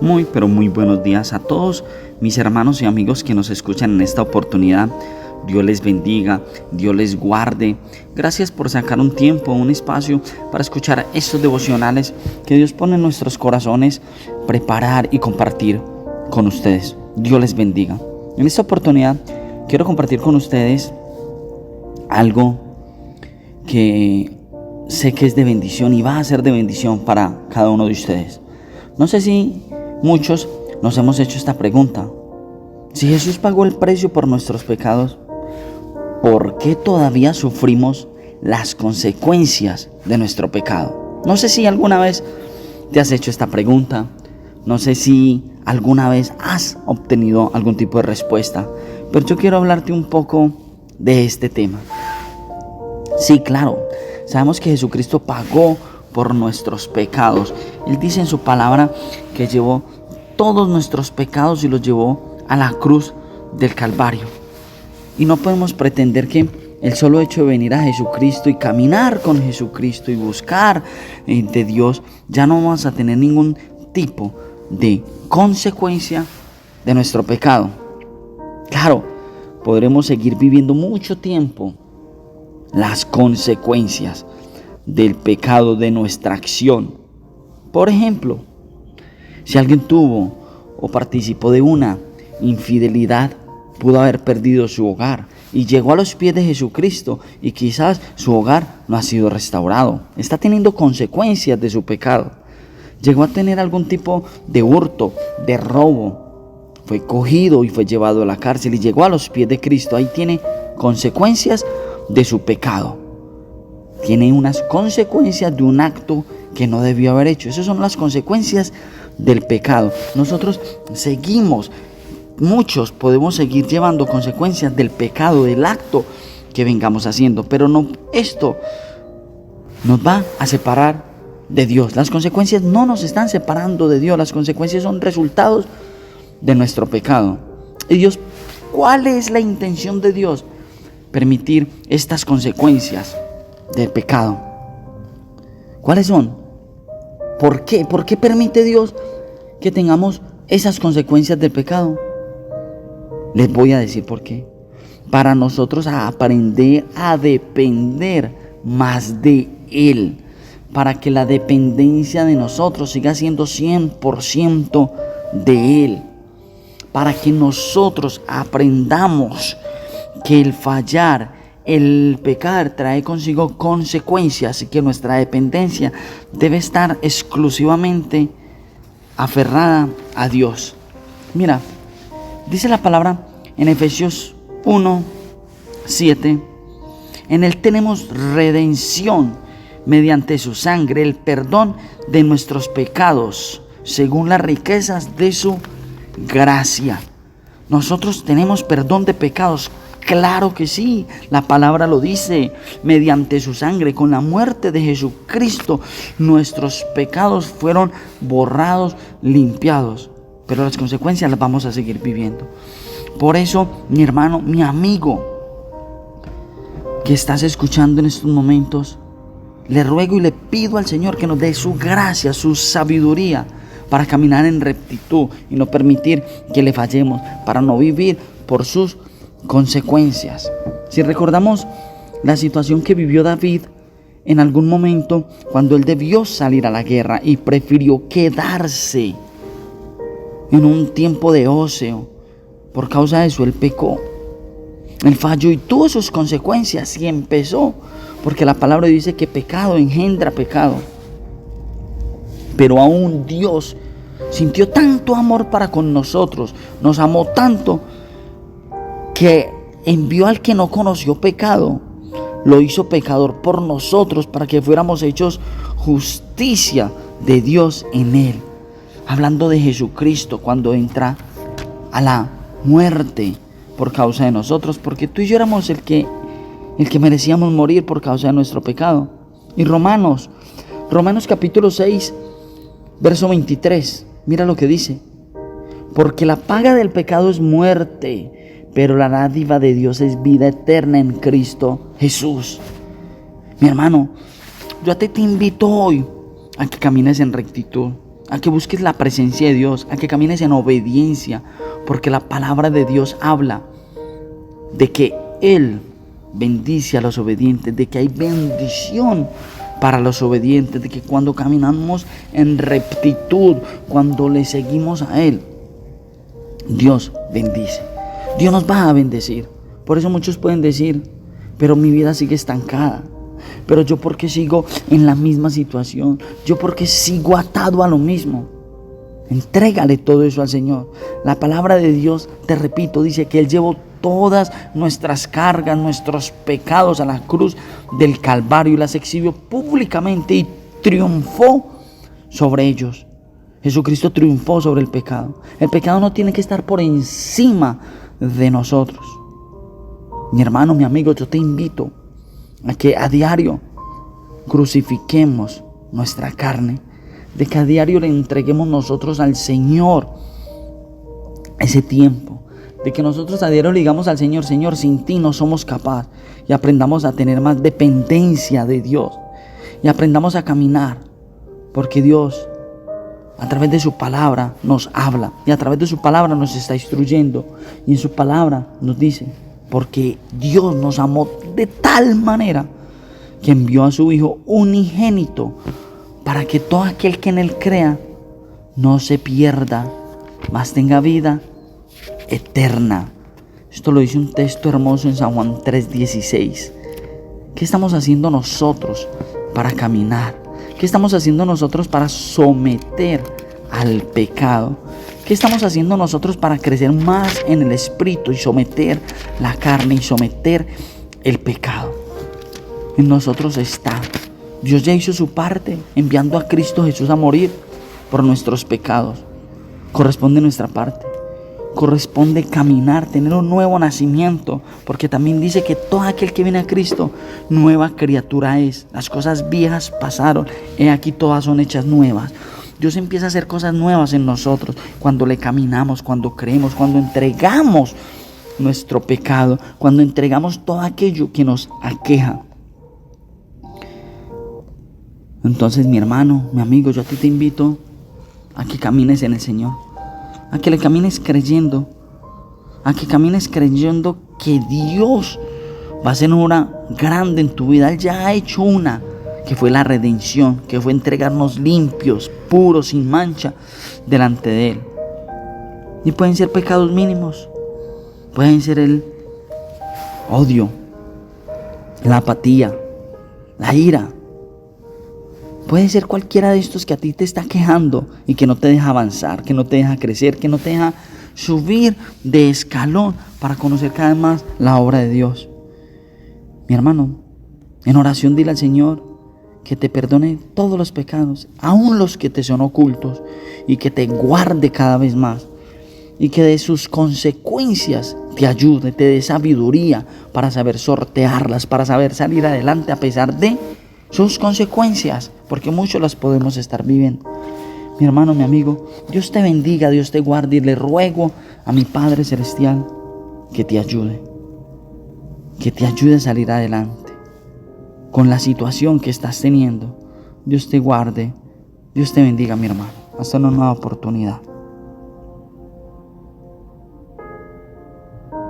Muy, pero muy buenos días a todos mis hermanos y amigos que nos escuchan en esta oportunidad. Dios les bendiga, Dios les guarde. Gracias por sacar un tiempo, un espacio para escuchar estos devocionales que Dios pone en nuestros corazones, preparar y compartir con ustedes. Dios les bendiga. En esta oportunidad quiero compartir con ustedes algo que sé que es de bendición y va a ser de bendición para cada uno de ustedes. No sé si muchos nos hemos hecho esta pregunta. Si Jesús pagó el precio por nuestros pecados, ¿por qué todavía sufrimos las consecuencias de nuestro pecado? No sé si alguna vez te has hecho esta pregunta. No sé si alguna vez has obtenido algún tipo de respuesta. Pero yo quiero hablarte un poco de este tema. Sí, claro, sabemos que Jesucristo pagó por nuestros pecados. Él dice en su palabra que llevó todos nuestros pecados y los llevó a la cruz del Calvario. Y no podemos pretender que el solo hecho de venir a Jesucristo y caminar con Jesucristo y buscar de Dios, ya no vamos a tener ningún tipo de consecuencia de nuestro pecado. Claro, podremos seguir viviendo mucho tiempo las consecuencias del pecado de nuestra acción. Por ejemplo, si alguien tuvo o participó de una infidelidad, pudo haber perdido su hogar y llegó a los pies de Jesucristo y quizás su hogar no ha sido restaurado. Está teniendo consecuencias de su pecado. Llegó a tener algún tipo de hurto, de robo. Fue cogido y fue llevado a la cárcel y llegó a los pies de Cristo. Ahí tiene consecuencias de su pecado. Tiene unas consecuencias de un acto que no debió haber hecho. Esas son las consecuencias del pecado. Nosotros muchos podemos seguir llevando consecuencias del pecado, del acto que vengamos haciendo, pero no, esto nos va a separar de Dios. Las consecuencias no nos están separando de Dios, las consecuencias son resultados de nuestro pecado. Y Dios, ¿cuál es la intención de Dios? Permitir estas consecuencias del pecado. ¿Cuáles son? ¿Por qué? ¿Por qué permite Dios que tengamos esas consecuencias del pecado? Les voy a decir por qué. Para nosotros aprender a depender más de Él. Para que la dependencia de nosotros siga siendo 100% de Él. Para que nosotros aprendamos que el fallar, el pecar trae consigo consecuencias y que nuestra dependencia debe estar exclusivamente aferrada a Dios. Mira, dice la palabra en Efesios 1:7, en Él tenemos redención mediante su sangre, el perdón de nuestros pecados, según las riquezas de su gracia. Nosotros tenemos perdón de pecados. Claro que sí, la palabra lo dice, mediante su sangre, con la muerte de Jesucristo, nuestros pecados fueron borrados, limpiados, pero las consecuencias las vamos a seguir viviendo. Por eso, mi hermano, mi amigo, que estás escuchando en estos momentos, le ruego y le pido al Señor que nos dé su gracia, su sabiduría, para caminar en rectitud y no permitir que le fallemos, para no vivir por sus consecuencias. Si recordamos la situación que vivió David en algún momento cuando él debió salir a la guerra y prefirió quedarse en un tiempo de ocio, por causa de eso él pecó, él falló y tuvo sus consecuencias y empezó, porque la palabra dice que pecado engendra pecado. Pero aún Dios sintió tanto amor para con nosotros, nos amó tanto, que envió al que no conoció pecado, lo hizo pecador por nosotros para que fuéramos hechos justicia de Dios en Él. Hablando de Jesucristo cuando entra a la muerte por causa de nosotros, porque tú y yo éramos el que merecíamos morir por causa de nuestro pecado. Y Romanos capítulo 6, verso 23, mira lo que dice: porque la paga del pecado es muerte, pero la dádiva de Dios es vida eterna en Cristo Jesús. Mi hermano, yo te invito hoy a que camines en rectitud, a que busques la presencia de Dios, a que camines en obediencia, porque la palabra de Dios habla de que Él bendice a los obedientes, de que hay bendición para los obedientes, de que cuando caminamos en rectitud, cuando le seguimos a Él, Dios bendice. Dios nos va a bendecir. Por eso muchos pueden decir, pero mi vida sigue estancada. Pero yo porque sigo en la misma situación, yo porque sigo atado a lo mismo. Entrégale todo eso al Señor. La palabra de Dios, te repito, dice que Él llevó todas nuestras cargas, nuestros pecados a la cruz del Calvario y las exhibió públicamente y triunfó sobre ellos. Jesucristo triunfó sobre el pecado. El pecado no tiene que estar por encima de nosotros. Mi hermano, mi amigo, yo te invito a que a diario crucifiquemos nuestra carne, de que a diario le entreguemos nosotros al Señor ese tiempo, de que nosotros a diario le digamos al Señor, Señor, sin ti no somos capaces, y aprendamos a tener más dependencia de Dios, y aprendamos a caminar, porque Dios a través de su palabra nos habla, y a través de su palabra nos está instruyendo, y en su palabra nos dice, porque Dios nos amó de tal manera que envió a su Hijo unigénito para que todo aquel que en Él crea no se pierda, mas tenga vida eterna. Esto lo dice un texto hermoso en San Juan 3:16. ¿Qué estamos haciendo nosotros para caminar? ¿Qué estamos haciendo nosotros para someter al pecado? ¿Qué estamos haciendo nosotros para crecer más en el Espíritu y someter la carne y someter el pecado? En nosotros está. Dios ya hizo su parte enviando a Cristo Jesús a morir por nuestros pecados. Corresponde nuestra parte. Corresponde caminar, tener un nuevo nacimiento, porque también dice que todo aquel que viene a Cristo, nueva criatura es. Las cosas viejas pasaron, he aquí todas son hechas nuevas. Dios empieza a hacer cosas nuevas en nosotros cuando le caminamos, cuando creemos, cuando entregamos nuestro pecado, cuando entregamos todo aquello que nos aqueja. Entonces, mi hermano, mi amigo, yo a ti te invito a que camines en el Señor, a que le camines creyendo, a que camines creyendo que Dios va a hacer una obra grande en tu vida. Él ya ha hecho una, que fue la redención, que fue entregarnos limpios, puros, sin mancha, delante de Él. Y pueden ser pecados mínimos, pueden ser el odio, la apatía, la ira. Puede ser cualquiera de estos que a ti te está quejando y que no te deja avanzar, que no te deja crecer, que no te deja subir de escalón para conocer cada vez más la obra de Dios. Mi hermano, en oración dile al Señor que te perdone todos los pecados, aun los que te son ocultos, y que te guarde cada vez más, y que de sus consecuencias te ayude, te dé sabiduría para saber sortearlas, para saber salir adelante a pesar de sus consecuencias, porque muchos las podemos estar viviendo. Mi hermano, mi amigo, Dios te bendiga, Dios te guarde, y le ruego a mi Padre Celestial que te ayude a salir adelante con la situación que estás teniendo. Dios te guarde, Dios te bendiga, mi hermano. Hasta una nueva oportunidad.